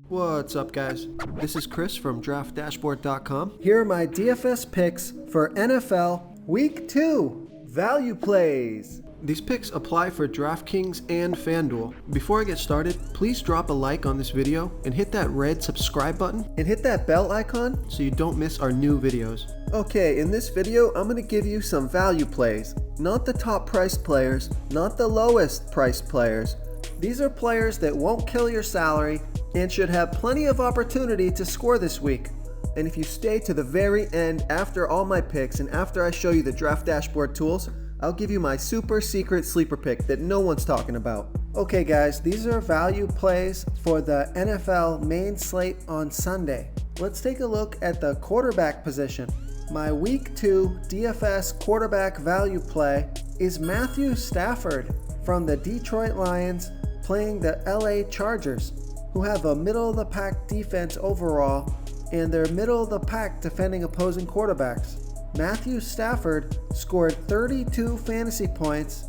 What's up, guys? This is Chris from DraftDashboard.com. Here are my DFS picks for NFL Week 2 value plays. These picks apply for DraftKings and FanDuel. Before I get started, please drop a like on this video and hit that red subscribe button And hit that bell icon so you don't miss our new videos. Okay, in this video, I'm going to give you some value plays. Not the top priced players, not the lowest priced players. These are players that won't kill your salary and should have plenty of opportunity to score this week. And if you stay to the very end after all my picks and after I show you the draft dashboard tools, I'll give you my super secret sleeper pick that no one's talking about. Okay guys, these are value plays for the NFL main slate on Sunday. Let's take a look at the quarterback position. My Week 2 DFS quarterback value play is Matthew Stafford from the Detroit Lions playing the LA Chargers, who have a middle-of-the-pack defense overall, and they're middle-of-the-pack defending opposing quarterbacks. Matthew Stafford scored 32 fantasy points.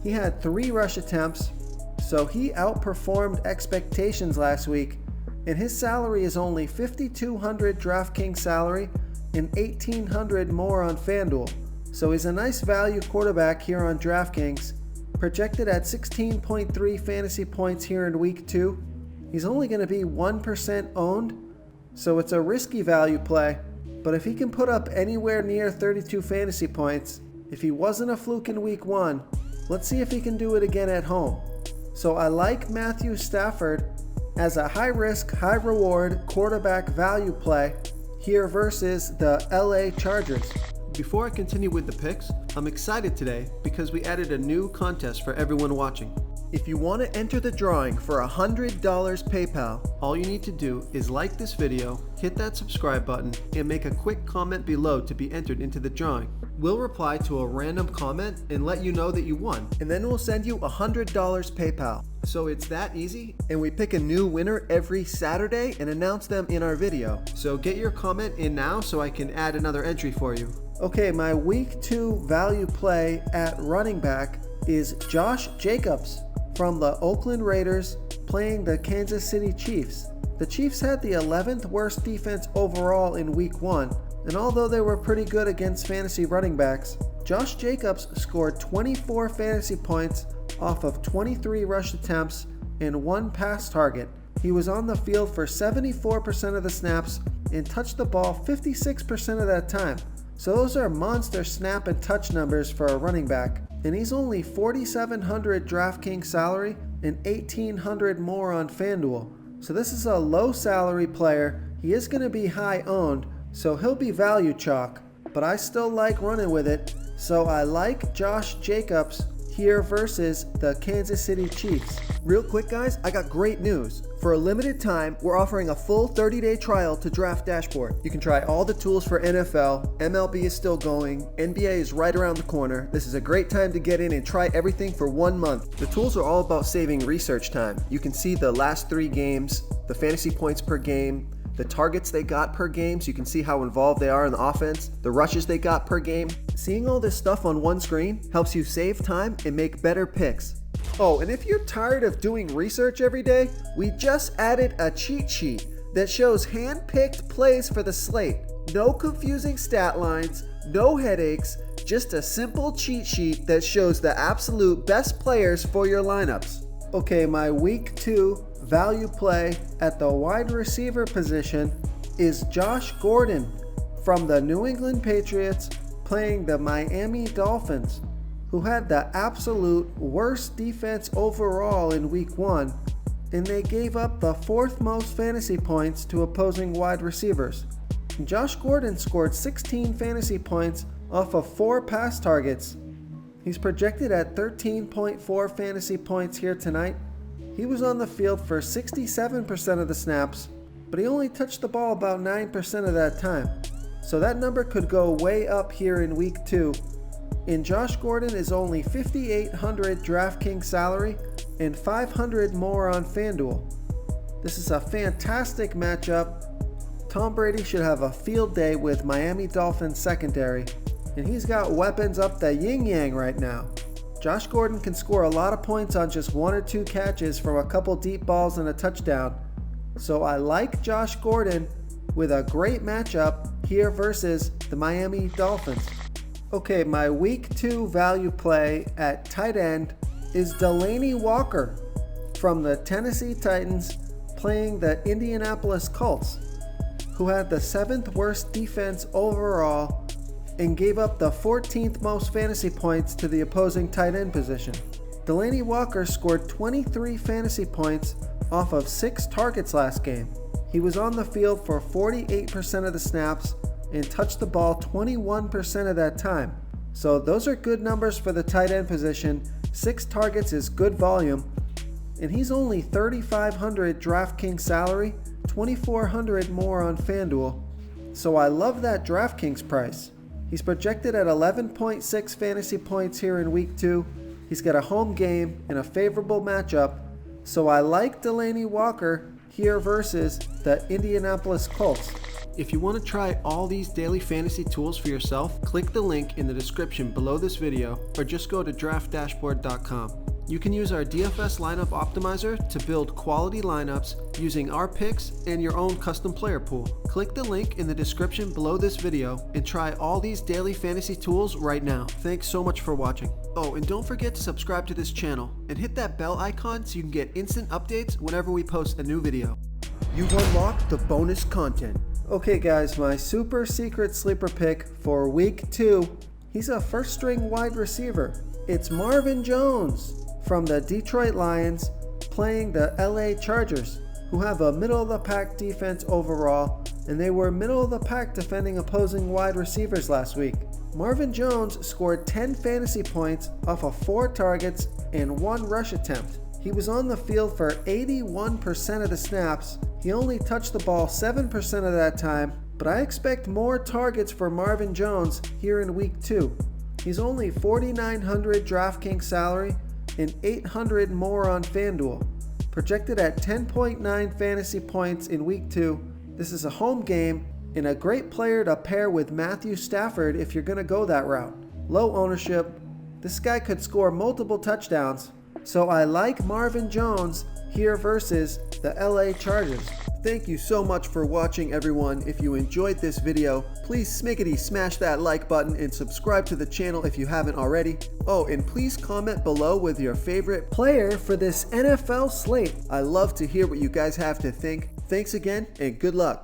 He had 3 rush attempts, so he outperformed expectations last week, and his salary is only $5,200 DraftKings salary and $1,800 more on FanDuel. So he's a nice value quarterback here on DraftKings, projected at 16.3 fantasy points here in Week 2. He's only going to be 1% owned, so it's a risky value play. But if he can put up anywhere near 32 fantasy points, if he wasn't a fluke in Week 1, let's see if he can do it again at home. So I like Matthew Stafford as a high-risk, high-reward quarterback value play here versus the LA Chargers. Before I continue with the picks, I'm excited today because we added a new contest for everyone watching. If you want to enter the drawing for $100 PayPal, all you need to do is like this video, hit that subscribe button, and make a quick comment below to be entered into the drawing. We'll reply to a random comment and let you know that you won. And then we'll send you $100 PayPal. So it's that easy, and we pick a new winner every Saturday and announce them in our video. So get your comment in now so I can add another entry for you. Okay, my Week 2 value play at running back is Josh Jacobs from the Oakland Raiders playing the Kansas City Chiefs. The Chiefs had the 11th worst defense overall in Week 1, and although they were pretty good against fantasy running backs, Josh Jacobs scored 24 fantasy points off of 23 rush attempts and 1 pass target. He was on the field for 74% of the snaps and touched the ball 56% of that time. So those are monster snap and touch numbers for a running back. And he's only $4,700 DraftKings salary and $1,800 more on FanDuel. So this is a low salary player. He is going to be high owned, so he'll be value chalk. But I still like running with it, so I like Josh Jacobs here versus the Kansas City Chiefs. Real quick guys, I got great news. For a limited time, we're offering a full 30-day trial to Draft Dashboard. You can try all the tools for NFL, MLB is still going, NBA is right around the corner. This is a great time to get in and try everything for 1 month. The tools are all about saving research time. You can see the last 3 games, the fantasy points per game, the targets they got per game, so you can see how involved they are in the offense, the rushes they got per game. Seeing all this stuff on one screen helps you save time and make better picks. Oh, and if you're tired of doing research every day, we just added a cheat sheet that shows hand-picked plays for the slate. No confusing stat lines, no headaches, just a simple cheat sheet that shows the absolute best players for your lineups. Okay, my Week 2 value play at the wide receiver position is Josh Gordon from the New England Patriots playing the Miami Dolphins, who had the absolute worst defense overall in Week 1, and they gave up the 4th most fantasy points to opposing wide receivers. Josh Gordon scored 16 fantasy points off of 4 pass targets. He's projected at 13.4 fantasy points here tonight. He was on the field for 67% of the snaps, but he only touched the ball about 9% of that time. So that number could go way up here in Week 2. And Josh Gordon is only $5,800 DraftKings salary and $500 more on FanDuel. This is a fantastic matchup. Tom Brady should have a field day with Miami Dolphins secondary, and he's got weapons up the yin-yang right now. Josh Gordon can score a lot of points on just 1 or 2 catches from a couple deep balls and a touchdown, So I like Josh Gordon with a great matchup here versus the Miami Dolphins. Okay, my week 2 value play at tight end is Delanie Walker from the Tennessee Titans playing the Indianapolis Colts, who had the 7th worst defense overall and gave up the 14th most fantasy points to the opposing tight end position. Delanie Walker scored 23 fantasy points off of 6 targets last game. He was on the field for 48% of the snaps and touched the ball 21% of that time. So those are good numbers for the tight end position. 6 targets is good volume. And he's only $3,500 DraftKings salary, $2,400 more on FanDuel. So I love that DraftKings price. He's projected at 11.6 fantasy points here in week 2. He's got a home game and a favorable matchup. So I like Delanie Walker here versus the Indianapolis Colts. If you want to try all these daily fantasy tools for yourself, click the link in the description below this video or just go to draftdashboard.com. You can use our DFS lineup optimizer to build quality lineups using our picks and your own custom player pool. Click the link in the description below this video and try all these daily fantasy tools right now. Thanks so much for watching. Oh, and don't forget to subscribe to this channel and hit that bell icon so you can get instant updates whenever we post a new video. You've unlocked the bonus content. Okay guys, my super secret sleeper pick for week 2, he's a first string wide receiver. It's Marvin Jones from the Detroit Lions playing the LA Chargers, who have a middle of the pack defense overall, and they were middle of the pack defending opposing wide receivers last week. Marvin Jones scored 10 fantasy points off of 4 targets and 1 rush attempt. He was on the field for 81% of the snaps. He only touched the ball 7% of that time, but I expect more targets for Marvin Jones here in week 2. He's only $4,900 DraftKings salary and $800 more on FanDuel. Projected at 10.9 fantasy points in week 2. This is a home game and a great player to pair with Matthew Stafford if you're going to go that route. Low ownership. This guy could score multiple touchdowns. So I like Marvin Jones here versus the LA Chargers. Thank you so much for watching, everyone. If you enjoyed this video, please smiggity smash that like button and subscribe to the channel if you haven't already. Oh, and please comment below with your favorite player for this NFL slate. I love to hear what you guys have to think. Thanks again and good luck.